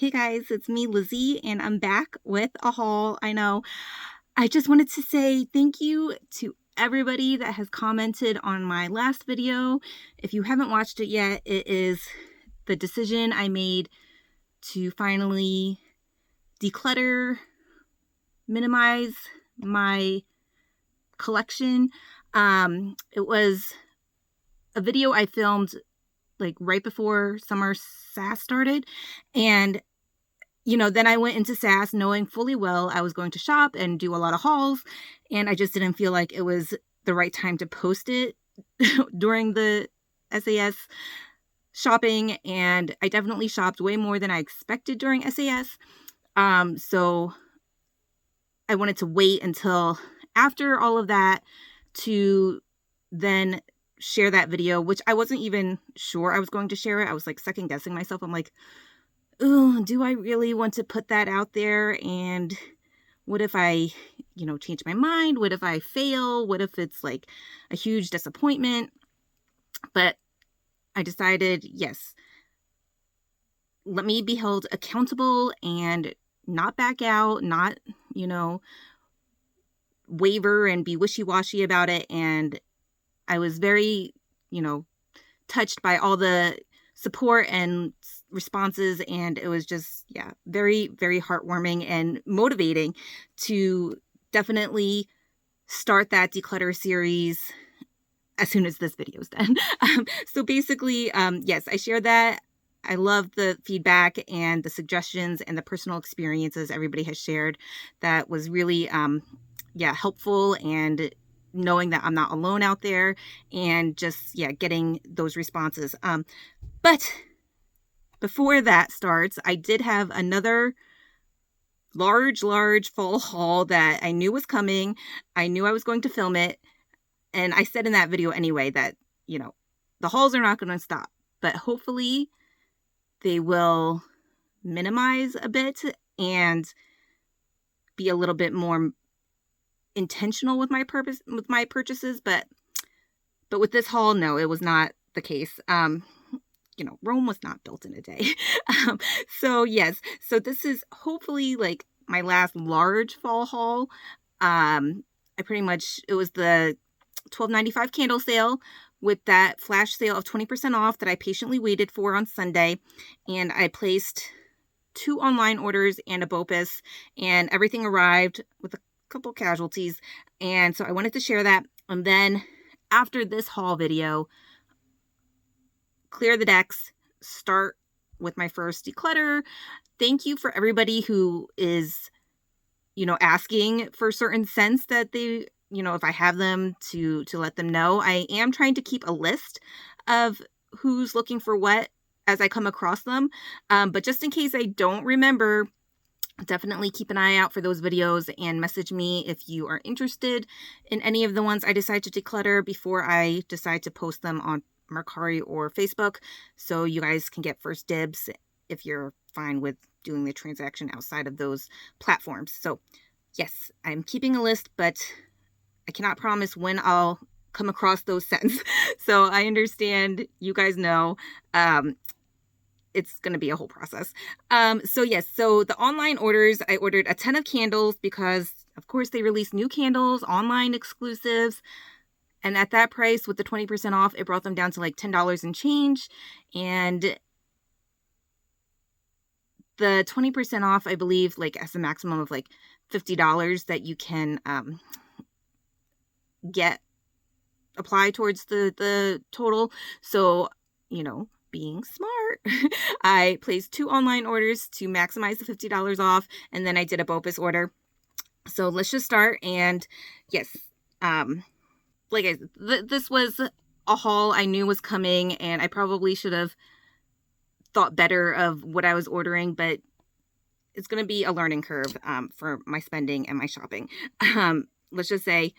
Hey guys, it's me, Lizzie, and I'm back with a haul. I know. I just wanted to say thank you to everybody that has commented on my last video. If you haven't watched it yet, it is the decision I made to finally declutter, minimize my collection. It was a video I filmed like right before summer SAS started, and then I went into SAS knowing fully well I was going to shop and do a lot of hauls, and I just didn't feel like it was the right time to post it during the SAS shopping, and I definitely shopped way more than I expected during SAS. So I wanted to wait until after all of that to then share that video, which I wasn't even sure I was going to share it. I was like second guessing myself. I'm like, oh, do I really want to put that out there? And what if I, change my mind? What if I fail? What if it's like a huge disappointment? But I decided, yes, let me be held accountable and not back out, not, waver and be wishy-washy about it. And I was very, touched by all the support and responses, and it was just, very, very heartwarming and motivating to definitely start that declutter series as soon as this video is done. So basically, yes, I shared that. I love the feedback and the suggestions and the personal experiences everybody has shared. That was really, helpful, and knowing that I'm not alone out there, and just, getting those responses. But before that starts, I did have another large fall haul that I knew was coming. I knew I was going to film it. And I said in that video anyway that, the hauls are not going to stop, but hopefully they will minimize a bit and be a little bit more intentional with my purchases. But with this haul, no, it was not the case. Rome was not built in a day. So yes, so this is hopefully like my last large fall haul. It was the $12.95 candle sale with that flash sale of 20% off that I patiently waited for on Sunday. And I placed 2 online orders and a BOPUS, and everything arrived with a couple casualties. And so I wanted to share that. And then after this haul video, clear the decks, start with my first declutter. Thank you for everybody who is, asking for certain scents that they, if I have them, to let them know. I am trying to keep a list of who's looking for what as I come across them. But just in case I don't remember, definitely keep an eye out for those videos and message me if you are interested in any of the ones I decide to declutter before I decide to post them on Mercari or Facebook, so you guys can get first dibs if you're fine with doing the transaction outside of those platforms. So yes, I'm keeping a list, but I cannot promise when I'll come across those scents. So I understand, you guys know, it's going to be a whole process. So yes, so the online orders, I ordered a ton of candles because of course they release new candles, online exclusives. And at that price, with the 20% off, it brought them down to like $10 and change. And the 20% off, I believe, like as a maximum of like $50 that you can apply towards the total. So, being smart, I placed 2 online orders to maximize the $50 off. And then I did a BOPUS order. So let's just start. And yes, like I said, this was a haul I knew was coming, and I probably should have thought better of what I was ordering, but it's going to be a learning curve for my spending and my shopping. Let's just say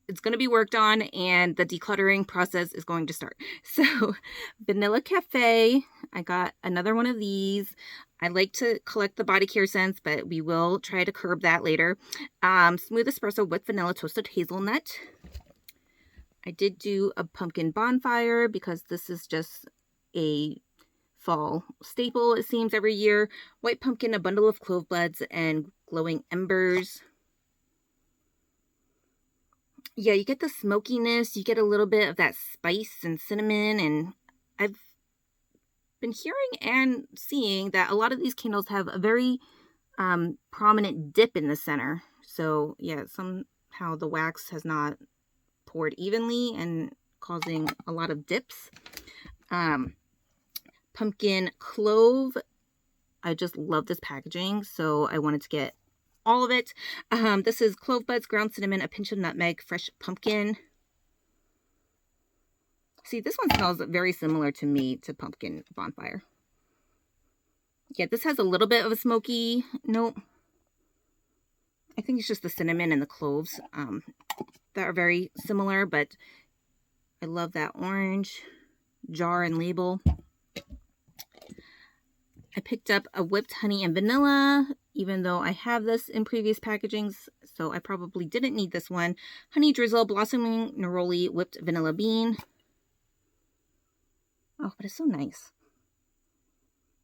it's going to be worked on, and the decluttering process is going to start. So Vanilla Cafe, I got another one of these. I like to collect the body care scents, but we will try to curb that later. Smooth espresso with vanilla toasted hazelnut. I did do a pumpkin bonfire because this is just a fall staple, it seems, every year. White pumpkin, a bundle of clove buds, and glowing embers. Yeah, you get the smokiness, you get a little bit of that spice and cinnamon, and I've been hearing and seeing that a lot of these candles have a very prominent dip in the center. So yeah, somehow the wax has not poured evenly and causing a lot of dips. Pumpkin clove. I just love this packaging, so I wanted to get all of it. This is clove buds, ground cinnamon, a pinch of nutmeg, fresh pumpkin. See, this one smells very similar to me to pumpkin bonfire. Yeah, this has a little bit of a smoky note. I think it's just the cinnamon and the cloves that are very similar, but I love that orange jar and label. I picked up a whipped honey and vanilla, even though I have this in previous packagings, so I probably didn't need this one. Honey drizzle, blossoming neroli, whipped vanilla bean. Oh, but it's so nice.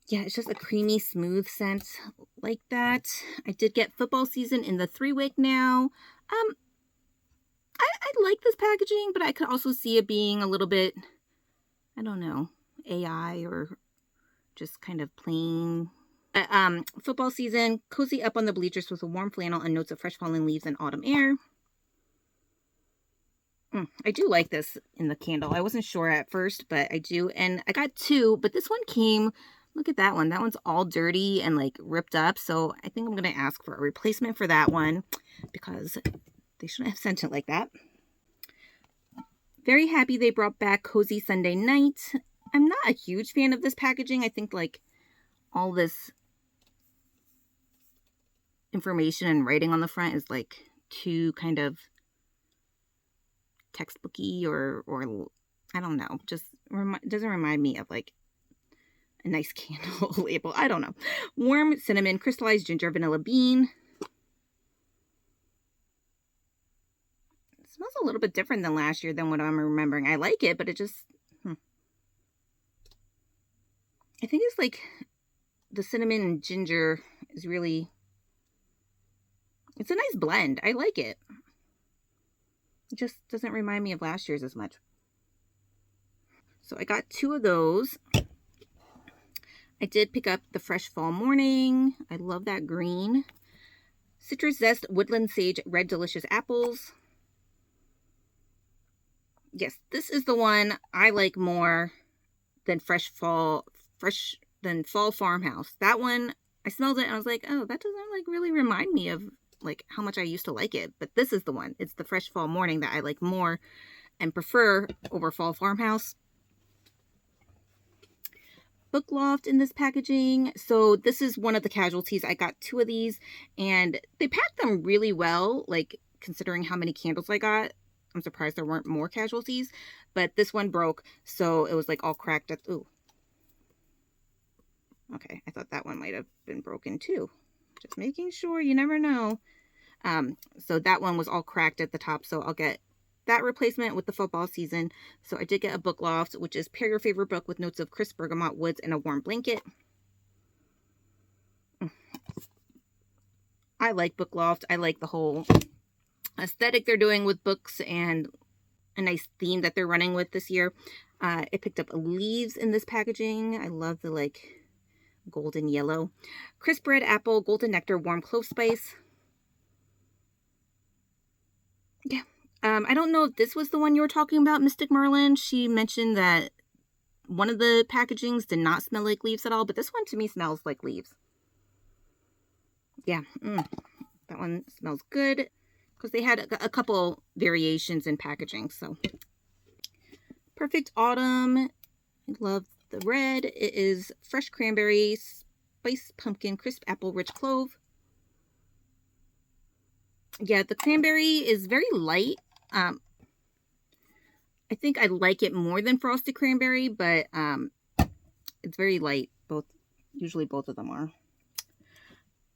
Yeah, it's just a creamy, smooth scent like that. I did get football season in the 3-wick now. I like this packaging, but I could also see it being a little bit, I don't know, AI or just kind of plain. Football season, cozy up on the bleachers with a warm flannel and notes of fresh fallen leaves and autumn air. I do like this in the candle. I wasn't sure at first, but I do. And I got 2, but this one came, look at that one. That one's all dirty and like ripped up. So I think I'm going to ask for a replacement for that one because they shouldn't have sent it like that. Very happy they brought back Cozy Sunday Night. I'm not a huge fan of this packaging. I think like all this information and writing on the front is like too kind of textbooky or I don't know, just doesn't remind me of like a nice candle label. I don't know. Warm cinnamon, crystallized ginger, vanilla bean. It smells a little bit different than last year than what I'm remembering. I like it, but it just I think it's like the cinnamon and ginger is really, it's a nice blend. I like it. It just doesn't remind me of last year's as much. So I got 2 of those. I did pick up the Fresh Fall Morning. I love that green. Citrus Zest, Woodland Sage, Red Delicious Apples. Yes, this is the one I like more than Fall Farmhouse. That one, I smelled it and I was like, oh, that doesn't like really remind me of like how much I used to like it. But this is the one. It's the Fresh Fall Morning that I like more and prefer over Fall Farmhouse. Book Loft in this packaging. So this is one of the casualties. I got 2 of these and they packed them really well, like considering how many candles I got. I'm surprised there weren't more casualties, but this one broke, so it was like all cracked at, ooh. Okay, I thought that one might have been broken too. Just making sure, you never know. So that one was all cracked at the top, so I'll get that replacement with the football season. So I did get a Book Loft, which is pair your favorite book with notes of crisp bergamot woods and a warm blanket. I like Book Loft. I like the whole aesthetic they're doing with books and a nice theme that they're running with this year. I picked up leaves in this packaging. I love the like golden yellow. Crisp red apple, golden nectar, warm clove spice. Yeah. I don't know if this was the one you were talking about, Mystic Merlin. She mentioned that one of the packagings did not smell like leaves at all, but this one to me smells like leaves. Yeah, that one smells good because they had a couple variations in packaging. So Perfect Autumn. I love the red. It is fresh cranberry, spiced pumpkin, crisp apple, rich clove. Yeah, the cranberry is very light. I think I like it more than frosted cranberry, but it's very light. Usually both of them are.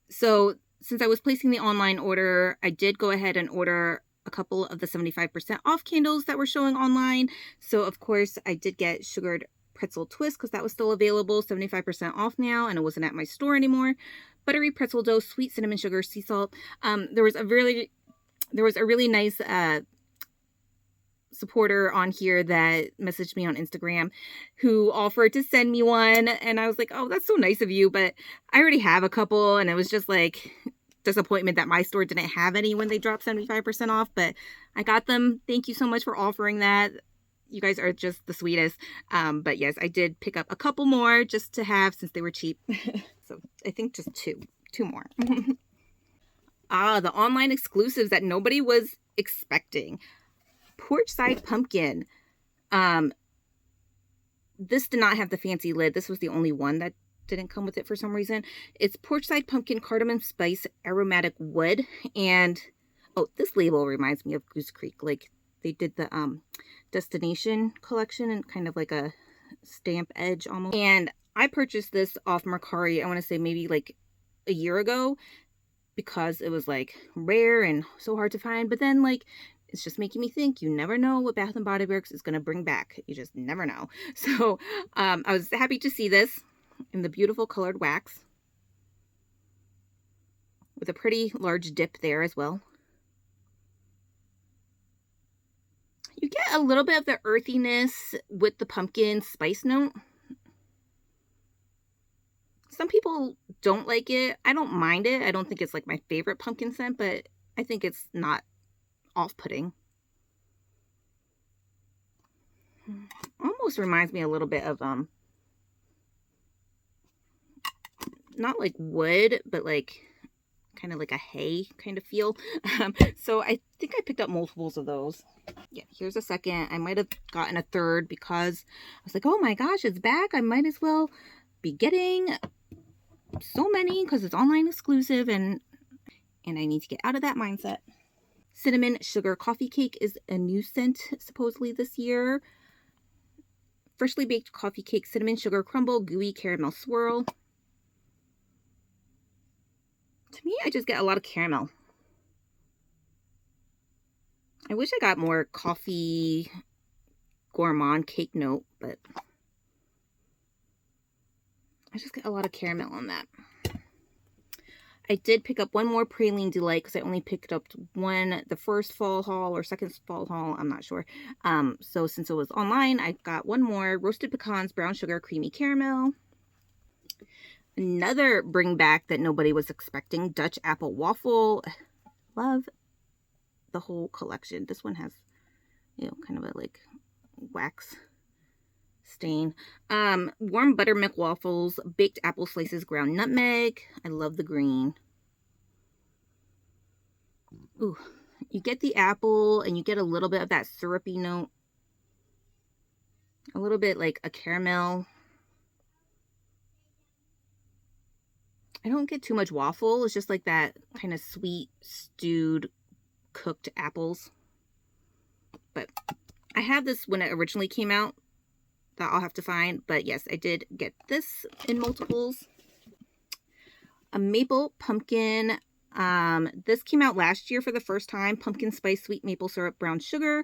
So since I was placing the online order, I did go ahead and order a couple of the 75% off candles that were showing online. So of course I did get sugared pretzel twist because that was still available, 75% off now, and it wasn't at my store anymore. Buttery pretzel dough, sweet cinnamon sugar, sea salt. There was a really nice supporter on here that messaged me on Instagram who offered to send me one, and I was like, oh, that's so nice of you, but I already have a couple, and it was just like disappointment that my store didn't have any when they dropped 75% off, but I got them. Thank you so much for offering that. You guys are just the sweetest. But yes, I did pick up a couple more just to have since they were cheap. So I think just two more. The online exclusives that nobody was expecting. Porchside pumpkin. This did not have the fancy lid. This was the only one that didn't come with it for some reason. It's porchside pumpkin, cardamom spice, aromatic wood. And oh, this label reminds me of Goose Creek. Like they did the destination collection and kind of like a stamp edge almost. And I purchased this off Mercari, I want to say maybe like a year ago, because it was like rare and so hard to find. But then like it's just making me think, you never know what Bath & Body Works is going to bring back. You just never know. So I was happy to see this in the beautiful colored wax with a pretty large dip there as well. You get a little bit of the earthiness with the pumpkin spice note. Some people don't like it. I don't mind it. I don't think it's like my favorite pumpkin scent, but I think it's not off-putting. Almost reminds me a little bit of not like wood, but like kind of like a hay kind of feel. So I think I picked up multiples of those. Yeah, here's a second. I might have gotten a third because I was like, oh my gosh, it's back. I might as well be getting so many because it's online exclusive, and I need to get out of that mindset. Cinnamon sugar coffee cake is a new scent supposedly this year. Freshly baked coffee cake, cinnamon sugar crumble, gooey caramel swirl. To me, I just get a lot of caramel. I wish I got more coffee gourmand cake note, but I just get a lot of caramel on that. I did pick up one more Praline Delight because I only picked up one the first fall haul or second fall haul. I'm not sure. So since it was online, I got one more. Roasted pecans, brown sugar, creamy caramel. Another bring back that nobody was expecting. Dutch apple waffle. Love the whole collection. This one has, you know, kind of a like wax stain. Warm buttermilk waffles, baked apple slices, ground nutmeg. I love the green. Ooh, you get the apple and you get a little bit of that syrupy note. A little bit like a caramel. I don't get too much waffle. It's just like that kind of sweet, stewed, cooked apples. But I had this when it originally came out that I'll have to find. But yes, I did get this in multiples. A maple pumpkin. This came out last year for the first time. Pumpkin spice, sweet maple syrup, brown sugar.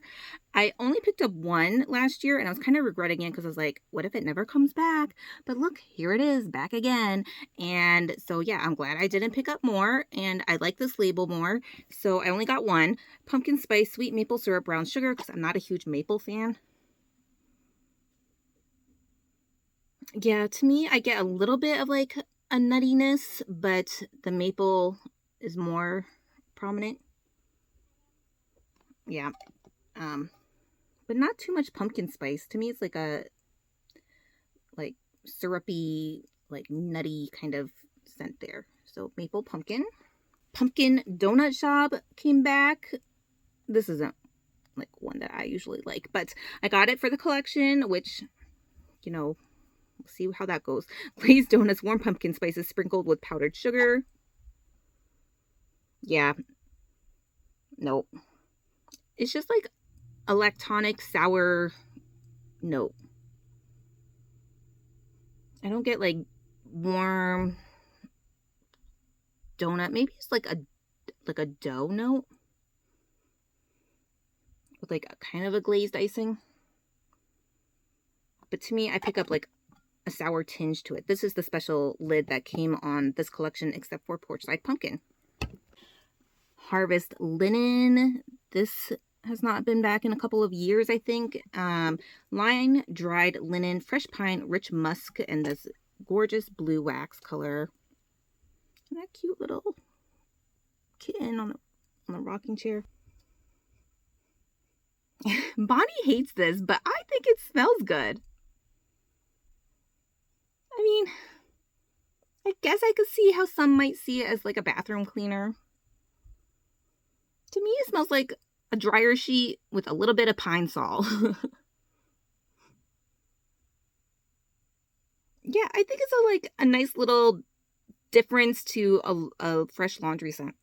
I only picked up one last year and I was kind of regretting it because I was like, what if it never comes back? But look, here it is, back again. And so yeah, I'm glad I didn't pick up more, and I like this label more. So I only got one. Pumpkin spice, sweet maple syrup, brown sugar, because I'm not a huge maple fan. Yeah, to me, I get a little bit of like a nuttiness, but the maple is more prominent. Yeah. But not too much pumpkin spice. To me, it's like a like syrupy, like nutty kind of scent there. So maple pumpkin. Pumpkin donut shop came back. This isn't like one that I usually like, but I got it for the collection, which, you know, we'll see how that goes. Glazed donuts, warm pumpkin spices sprinkled with powdered sugar. Yeah. Nope. It's just like a lactonic sour note. I don't get like warm donut. Maybe it's like a dough note with like a kind of a glazed icing. but to me, I pick up like a sour tinge to it. This is the special lid that came on this collection, except for Porchside Pumpkin. Harvest Linen. This has not been back in a couple of years, I think. Line Dried Linen, Fresh Pine, Rich Musk, and this gorgeous blue wax color. And that cute little kitten on the rocking chair. Bonnie hates this, but I think it smells good. I mean, I guess I could see how some might see it as like a bathroom cleaner. To me, it smells like a dryer sheet with a little bit of pine sol. Yeah, I think it's like a nice little difference to a fresh laundry scent.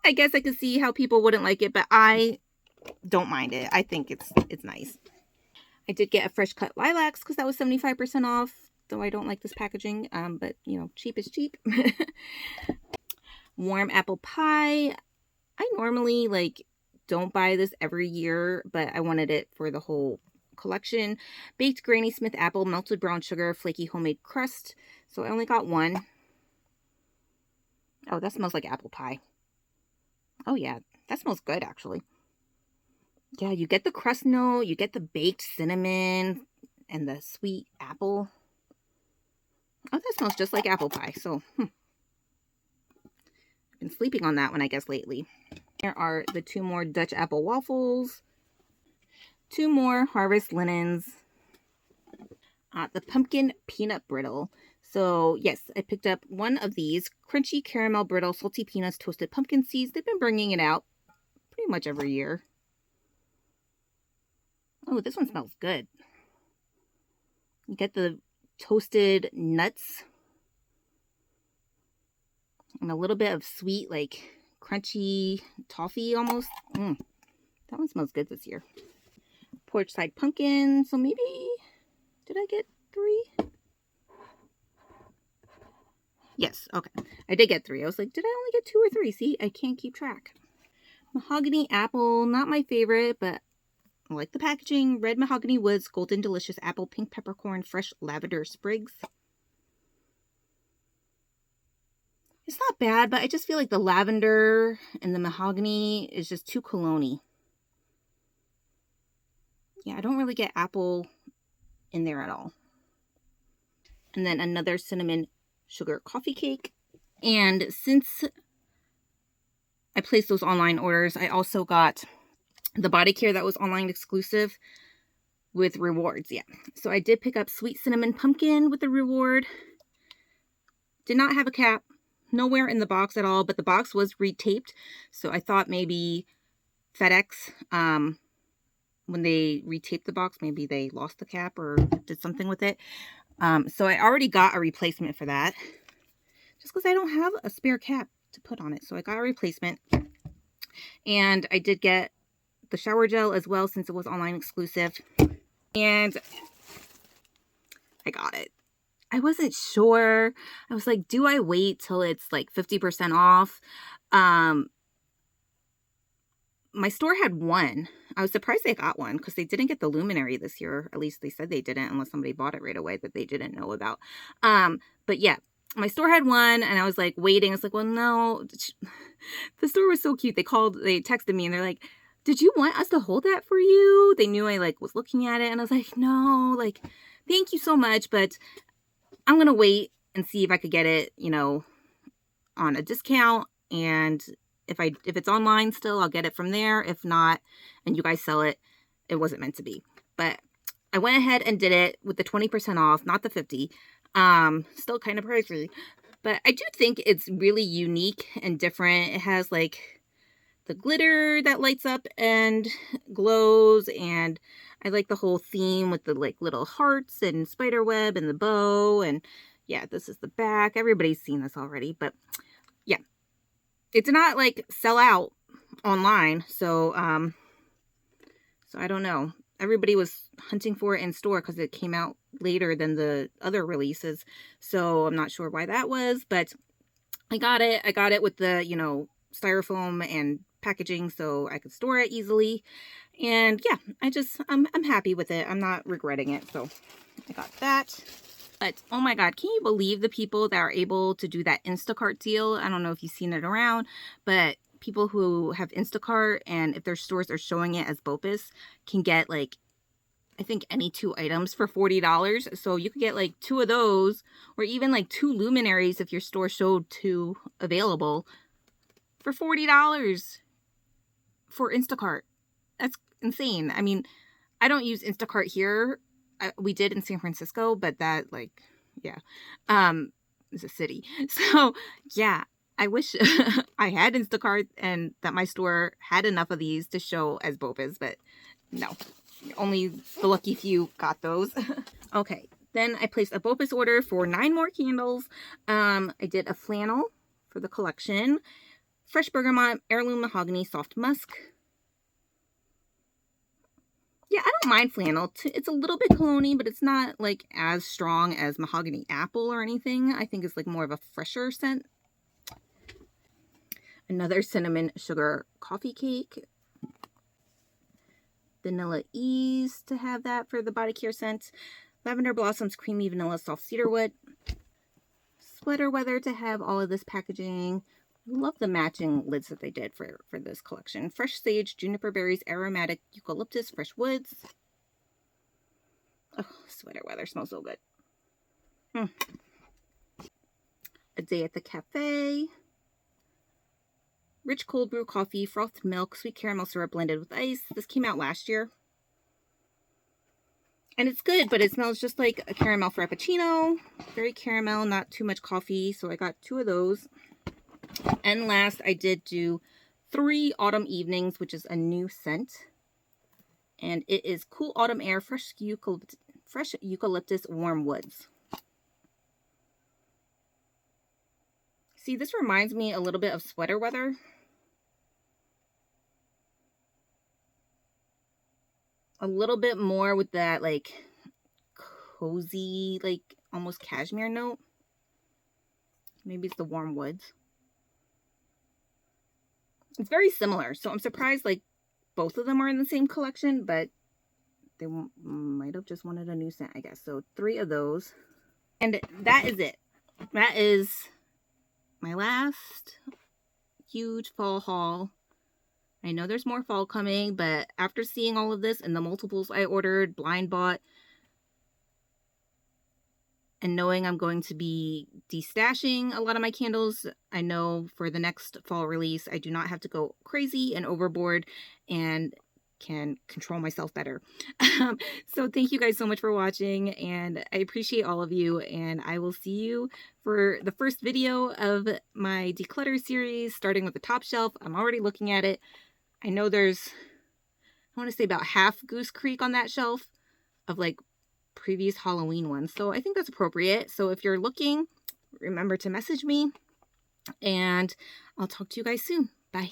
I guess I could see how people wouldn't like it, but I don't mind it. I think it's nice. I did get a fresh cut lilacs because that was 75% off, though I don't like this packaging, but you know, cheap is cheap. Warm apple pie. I normally like don't buy this every year, but I wanted it for the whole collection. Baked Granny Smith apple, melted brown sugar, flaky homemade crust. So I only got one. Oh, that smells like apple pie. Oh yeah, that smells good actually. Yeah, you get the crust note, you get the baked cinnamon, and the sweet apple. Oh, that smells just like apple pie. So, I've been sleeping on that one, I guess, lately. Here are the 2 more Dutch apple waffles. 2 more Harvest Linens. The pumpkin peanut brittle. So, yes, I picked up one of these. Crunchy caramel brittle, salty peanuts, toasted pumpkin seeds. They've been bringing it out pretty much every year. Oh, this one smells good. You get the toasted nuts. And a little bit of sweet, like, crunchy toffee almost. That one smells good this year. Porchside Pumpkin. So maybe, did I get 3? Yes, okay. I did get 3. I was like, did I only get 2 or 3? See, I can't keep track. Mahogany apple, not my favorite, but I like the packaging. Red mahogany woods, golden delicious apple, pink peppercorn, fresh lavender sprigs. It's not bad, but I just feel like the lavender and the mahogany is just too cologne-y. Yeah, I don't really get apple in there at all. And then another cinnamon sugar coffee cake. And since I placed those online orders, I also got the body care that was online exclusive with rewards. Yeah, so I did pick up sweet cinnamon pumpkin with the reward. Did not have a cap. Nowhere in the box at all, but the box was retaped. So I thought maybe FedEx, when they retaped the box, maybe they lost the cap or did something with it. So I already got a replacement for that, just because I don't have a spare cap to put on it. So I got a replacement. And I did get the shower gel as well, since it was online exclusive. And I got it. I wasn't sure. I was like, do I wait till it's like 50% off? My store had one. I was surprised they got one because they didn't get the luminary this year. At least they said they didn't, unless somebody bought it right away that they didn't know about. But yeah, my store had one and I was like waiting. I was like, well, no. The store was so cute. They texted me and they're like, did you want us to hold that for you? They knew I like was looking at it and I was like, no, like, thank you so much, but I'm going to wait and see if I could get it, you know, on a discount. And if it's online still, I'll get it from there. If not, and you guys sell it, it wasn't meant to be. But I went ahead and did it with the 20% off, not the 50. Still kind of pricey, but I do think it's really unique and different. It has like the glitter that lights up and glows, and I like the whole theme with the like little hearts and spider web and the bow. And yeah, this is the back. Everybody's seen this already, but yeah, it's not like sell out online. So, so I don't know. Everybody was hunting for it in store because it came out later than the other releases. So I'm not sure why that was, but I got it. I got it with the, you know, styrofoam and packaging so I could store it easily. And yeah, I'm happy with it. I'm not regretting it. So I got that. But oh my God, can you believe the people that are able to do that Instacart deal? I don't know if you've seen it around, but people who have Instacart and if their stores are showing it as BOPUS can get like, I think any 2 items for $40. So you could get like 2 of those, or even like 2 luminaries if your store showed 2 available for $40 for Instacart. That's insane. I mean, I don't use Instacart here. We did in San Francisco, but that like, yeah, it's a city. So yeah, I wish I had Instacart and that my store had enough of these to show as BOPUS, but no, only the lucky few got those. Okay, then I placed a BOPUS order for 9 more candles. I did a flannel for the collection, fresh bergamot, heirloom mahogany, soft musk. Yeah, I don't mind flannel. It's a little bit cologne-y, but it's not like as strong as mahogany apple or anything. I think it's like more of a fresher scent. Another cinnamon sugar coffee cake. Vanilla Ease to have that for the body care scent. Lavender Blossoms Creamy Vanilla Soft Cedarwood. Sweater Weather to have all of this packaging. Love the matching lids that they did for this collection. Fresh Sage, Juniper Berries, Aromatic Eucalyptus, Fresh Woods. Oh, Sweater Weather smells so good. A Day at the Cafe. Rich cold brew coffee, frothed milk, sweet caramel syrup blended with ice. This came out last year. And it's good, but it smells just like a caramel frappuccino. Very caramel, not too much coffee. So I got 2 of those. And last, I did do 3 Autumn Evenings, which is a new scent. And it is Cool Autumn Air, Fresh Eucalyptus, Warm Woods. See, this reminds me a little bit of Sweater Weather. A little bit more with that, like, cozy, like, almost cashmere note. Maybe it's the Warm Woods. It's very similar, so I'm surprised, like, both of them are in the same collection, but they might have just wanted a new scent, I guess. So 3 of those. And that is it. That is my last huge fall haul. I know there's more fall coming, but after seeing all of this and the multiples I ordered, blind bought, and knowing I'm going to be destashing a lot of my candles, I know for the next fall release, I do not have to go crazy and overboard and can control myself better. So thank you guys so much for watching, and I appreciate all of you, and I will see you for the first video of my declutter series, starting with the top shelf. I'm already looking at it. I know there's, I want to say about half Goose Creek on that shelf of like previous Halloween ones. So I think that's appropriate. So if you're looking, remember to message me, and I'll talk to you guys soon. Bye.